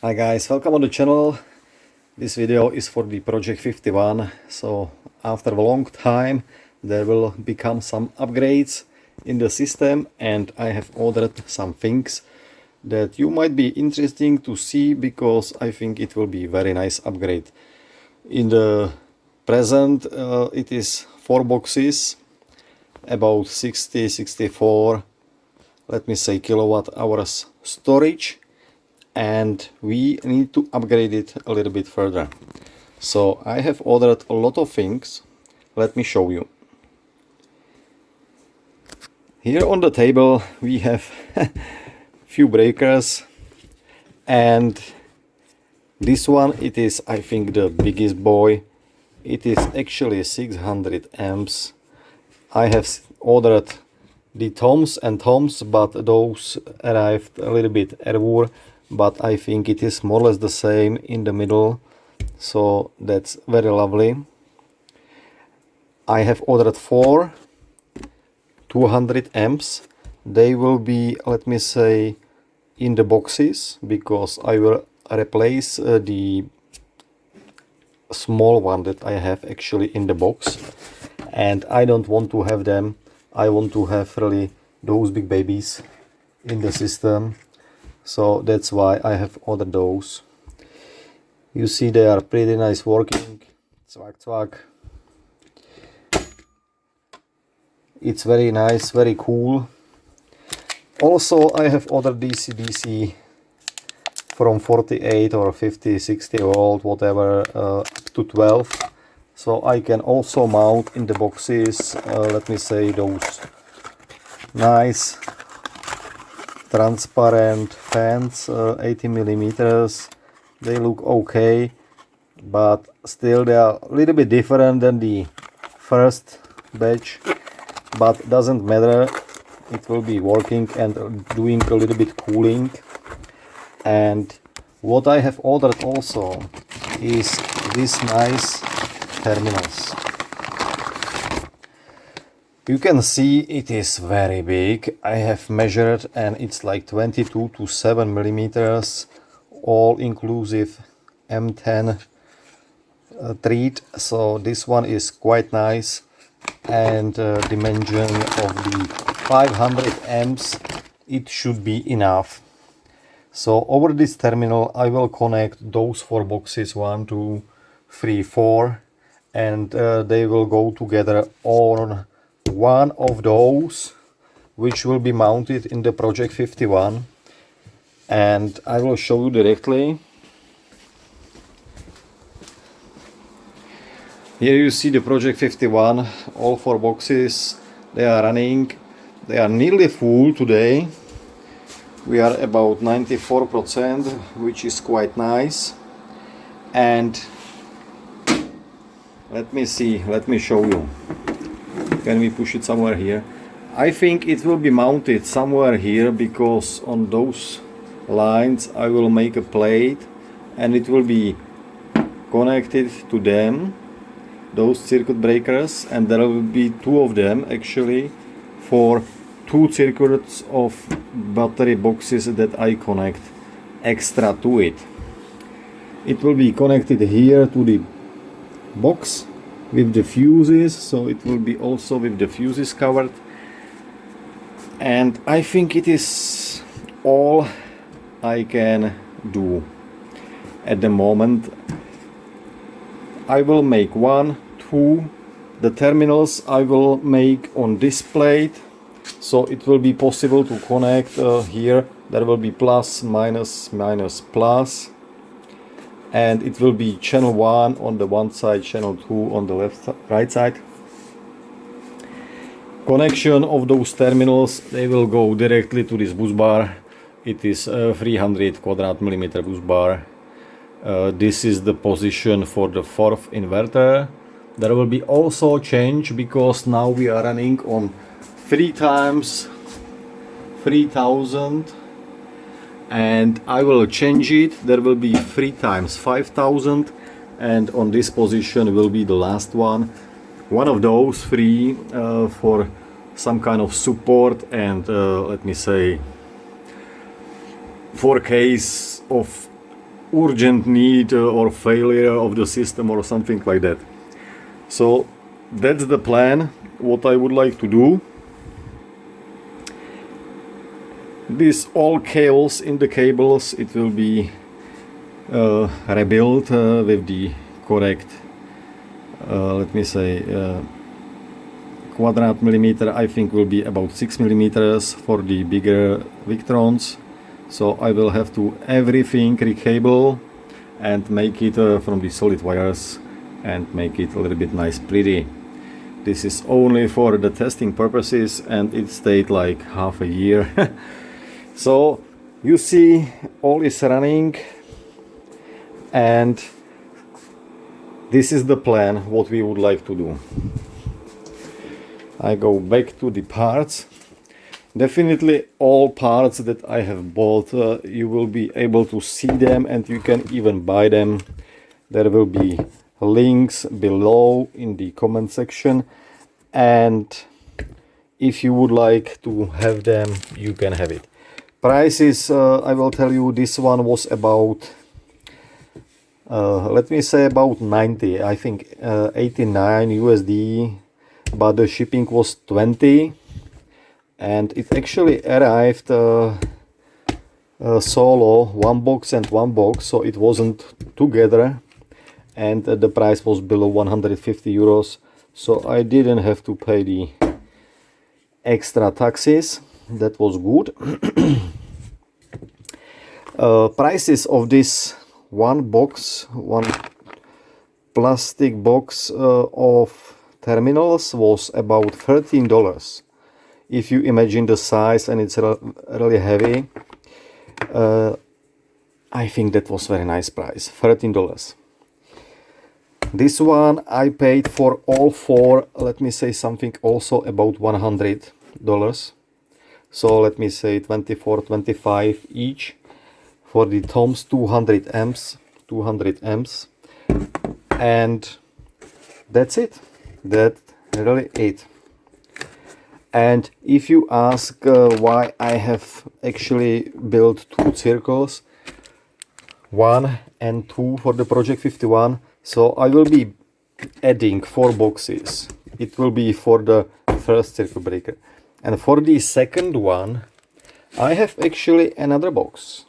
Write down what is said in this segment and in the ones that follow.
Hi guys, welcome on the channel. This video is for the Project 51. So after a long time there will become some upgrades in the system, and I have ordered some things that you might be interesting to see, because I think it will be very nice upgrade. In the present it is 4 boxes, about 64 let me say kilowatt hours storage, and we need to upgrade it a little bit further. So I have ordered a lot of things. Let me show you. Here on the table we have few breakers, and this one, it is I think the biggest boy. It is actually 600 amps. I have ordered the TOMZN, but those arrived a little bit earlier, but I think it is more or less the same in the middle, so that's very lovely. I have ordered 4 200 amps. They will be, let me say, in the boxes, because I will replace the small one that I have actually in the box, and I don't want to have them. I want to have really those big babies in the system, so that's why I have ordered those. You see they are pretty nice working. Zwack zwack. It's very nice, very cool. Also I have ordered DC from 48 or 50, 60 volt, whatever, up to 12. So I can also mount in the boxes, let me say, those nice transparent fans, 80 millimeters. They look okay, but still they are a little bit different than the first batch, but doesn't matter. It will be working and doing a little bit cooling. And what I have ordered also is this nice terminals. You can see it is very big. I have measured and it's like 22 to 7 millimeters, all inclusive M10 treat. So this one is quite nice, and dimension of the 500 amps, it should be enough. So over this terminal I will connect those 4 boxes, 1, 2, 3, 4, and they will go together on one of those, which will be mounted in the Project 51, and I will show you directly. Here you see the Project 51, all 4 boxes, they are running. They are nearly full today. We are about 94%, which is quite nice. And let me see, let me show you. Can we push it somewhere here? I think it will be mounted somewhere here, because on those lines I will make a plate and it will be connected to them, those circuit breakers, and there will be 2 of them actually for 2 circuits of battery boxes that I connect extra to it. It will be connected here to the box with the fuses, so it will be also with the fuses covered. And I think it is all I can do at the moment. I will make 1, 2, the terminals I will make on this plate, so it will be possible to connect here. There will be plus, minus, minus, plus, and it will be channel 1 on the one side, channel 2 on the right side. Connection of those terminals, they will go directly to this bus bar. It is 300 quadrat millimeter bus bar. This is the position for the 4th inverter. There will be also change, because now we are running on 3 times 3000, and I will change it. There will be 3 times 5000, and on this position will be the last one of those 3 for some kind of support, and let me say, for case of urgent need or failure of the system or something like that. So that's the plan, what I would like to do. This all chaos in the cables, it will be rebuilt with the correct, let me say, quadrat millimeter. I think will be about 6 millimeters for the bigger Victrons. So I will have to everything recable and make it from the solid wires and make it a little bit nice, pretty. This is only for the testing purposes, and it stayed like half a year. So you see, all is running, and this is the plan what we would like to do. I go back to the parts. Definitely all parts that I have bought, you will be able to see them, and you can even buy them. There will be links below in the comment section, and if you would like to have them, you can have it. Prices, I will tell you, this one was about, let me say about 90, I think 89 USD, but the shipping was 20, and it actually arrived solo, one box and one box, so it wasn't together, and the price was below 150 euros, so I didn't have to pay the extra taxes. That was good. Prices of this one box, one plastic box of terminals was about $13. If you imagine the size, and it's really heavy, I think that was very nice price, $13. This one I paid for all four, let me say something also about $100. So let me say 24, 25 each for the TOMS 200 amps, and that's it. That really it. And if you ask why I have actually built two circles, 1 and 2 for the Project 51, so I will be adding 4 boxes. It will be for the first circuit breaker, and for the second one I have actually another box.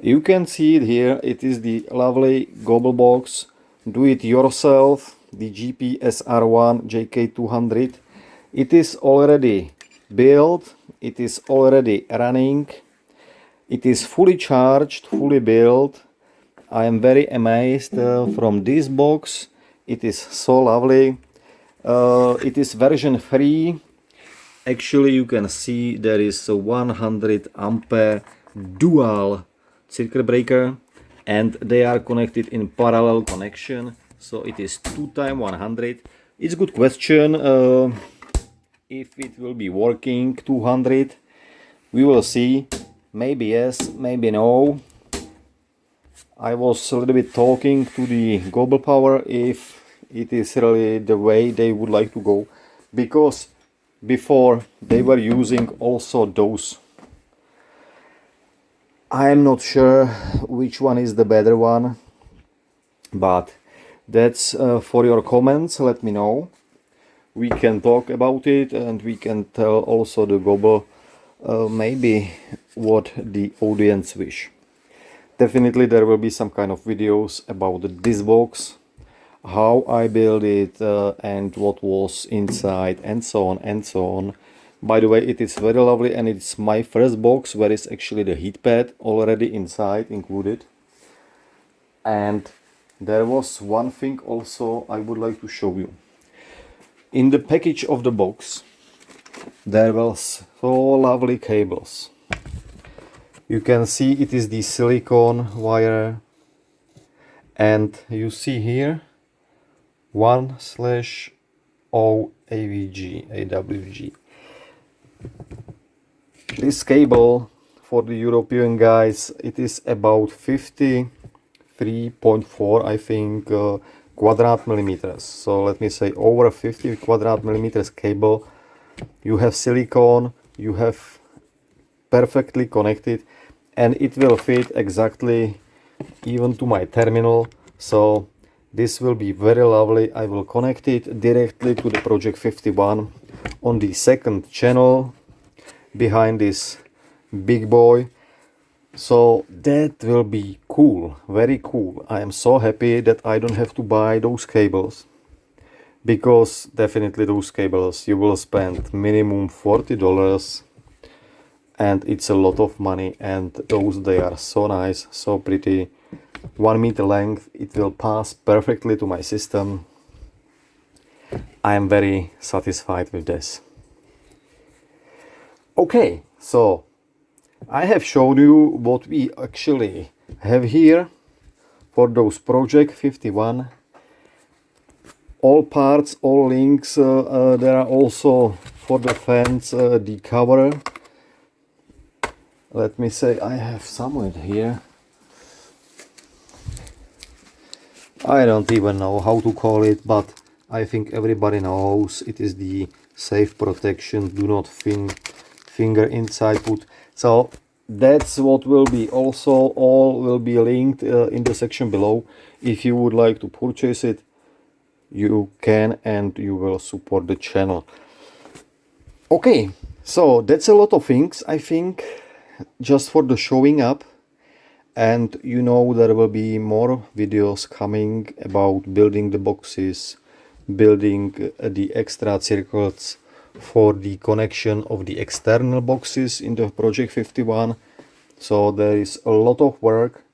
You can see it here. It is the lovely GobelPower do it yourself, the GPSR1 JK200. It is already built, it is already running, it is fully charged, fully built. I am very amazed from this box. It is so lovely. It is version 3. Actually, you can see there is a 100 ampere dual circuit breaker, and they are connected in parallel connection, so it is 2 times 100. It's a good question if it will be working 200. We will see. Maybe yes, maybe no. I was a little bit talking to the GobelPower if it is really the way they would like to go, because before they were using also those. I am not sure which one is the better one, but that's for your comments. Let me know. We can talk about it, and we can tell also the Gobel maybe what the audience wish. Definitely there will be some kind of videos about this box, how I built it, and what was inside, and so on and so on. By the way, it is very lovely, and it's my first box where is actually the heat pad already inside included. And there was one thing also I would like to show you. In the package of the box there was so lovely cables. You can see it is the silicone wire, and you see here 1/0 AWG. This cable for the European guys, it is about 53.4, I think, quadrat millimeters. So let me say over 50 quadrat millimeters cable. You have silicone, you have perfectly connected, and it will fit exactly even to my terminal. So this will be very lovely. I will connect it directly to the Project 51 on the second channel behind this big boy. So that will be cool, very cool. I am so happy that I don't have to buy those cables, because definitely those cables you will spend minimum $40, and it's a lot of money, and those, they are so nice, so pretty. 1 meter length, it will pass perfectly to my system. I am very satisfied with this. Okay, so I have shown you what we actually have here for those Project 51. All parts, all links, there are also for the fans the cover. Let me say, I have some of it here. I don't even know how to call it, but I think everybody knows it is the safe protection, do not finger inside put. So that's what will be also, all will be linked in the section below. If you would like to purchase it, you can, and you will support the channel. Okay, so that's a lot of things, I think, just for the showing up. And you know, there will be more videos coming about building the boxes, building the extra circuits for the connection of the external boxes in the Project 51. So there is a lot of work,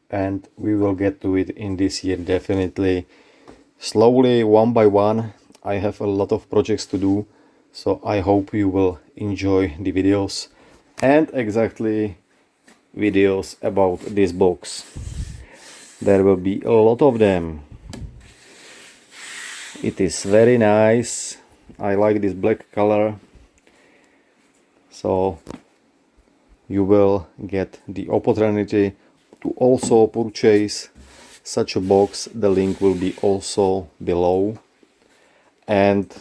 and we will get to it in this year definitely. Slowly, one by one. I have a lot of projects to do, so I hope you will enjoy the videos, and exactly videos about this box. There will be a lot of them. It is very nice. I like this black color. So you will get the opportunity to also purchase such a box. The link will be also below, and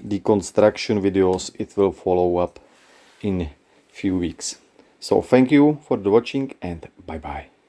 the construction videos, it will follow up in few weeks. So thank you for the watching, and bye bye.